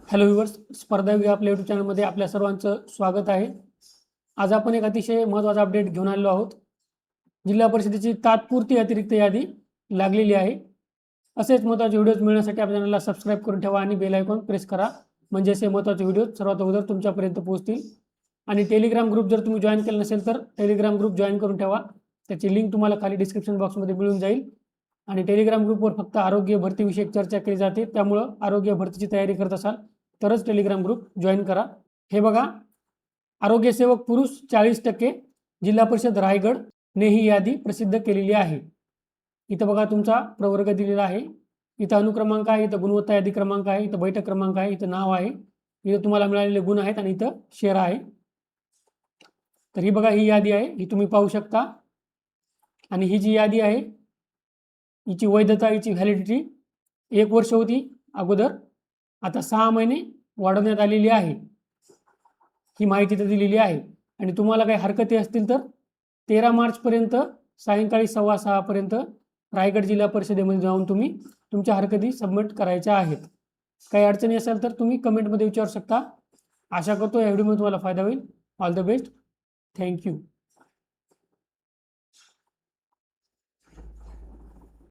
Hello viewers, स्पर्धा योगी आपल्या YouTube चॅनलमध्ये आपल्या सर्वांचं स्वागत आहे. आज आपण एक अतिशय महत्त्वाचा अपडेट घेऊन आलेलो आहोत. जिल्हा परिषदेची तात्पुरती अतिरिक्त यादी लागलेली आहे. असेच महत्त्वाचे व्हिडिओज मिळण्यासाठी आपल्या चॅनलला सबस्क्राईब करून ठेवा आणि बेल आयकॉन प्रेस करा, म्हणजे असे महत्त्वाचे व्हिडिओ सर्वात अगोदर तुमच्यापर्यंत पोहोचतील. आणि टेलिग्राम ग्रुप जर तुम्ही जॉईन केलं नसेल तर टेलिग्राम ग्रुप जॉईन करून ठेवा. त्याची लिंक तुम्हाला खाली डिस्क्रिप्शन बॉक्समध्ये मिळून जाईल. आणि टेलिग्राम ग्रुपवर फक्त आरोग्य भरतीविषयक चर्चा केली जाते, त्यामुळं आरोग्य भरतीची तयारी करत असाल तरच टेलिग्राम ग्रुप जॉईन करा. हे बघा, आरोग्य सेवक पुरुष 40%, जिल्हा परिषद रायगड ने ही यादी प्रसिद्ध केलेली आहे. इथं बघा तुमचा प्रवर्ग दिलेला आहे, इथं अनुक्रमांक आहे, इथं गुणवत्ता यादी क्रमांक आहे, इथं बैठक क्रमांक आहे, इथं नाव आहे, इथं तुम्हाला मिळालेले गुण आहेत आणि इथं शेअर आहे. तर ही बघा, ही यादी आहे, ही तुम्ही पाहू शकता. आणि ही जी यादी आहे हिची वैधता, हिची व्हॅलिडिटी 1 वर्ष होती अगोदर, आता 6 महिने वाढवण्यात आलेली आहे. ही माहिती तर दिलेली आहे. आणि तुम्हाला काही हरकती असतील तर 13 मार्चपर्यंत सायंकाळी 6:15 पर्यंत रायगड जिल्हा परिषदेमध्ये जाऊन तुम्ही तुमच्या हरकती सबमिट करायच्या आहेत. काही अडचणी असेल तर तुम्ही कमेंटमध्ये विचारू शकता. आशा करतो या व्हिडिओमध्ये तुम्हाला फायदा होईल. All the best. थँक्यू.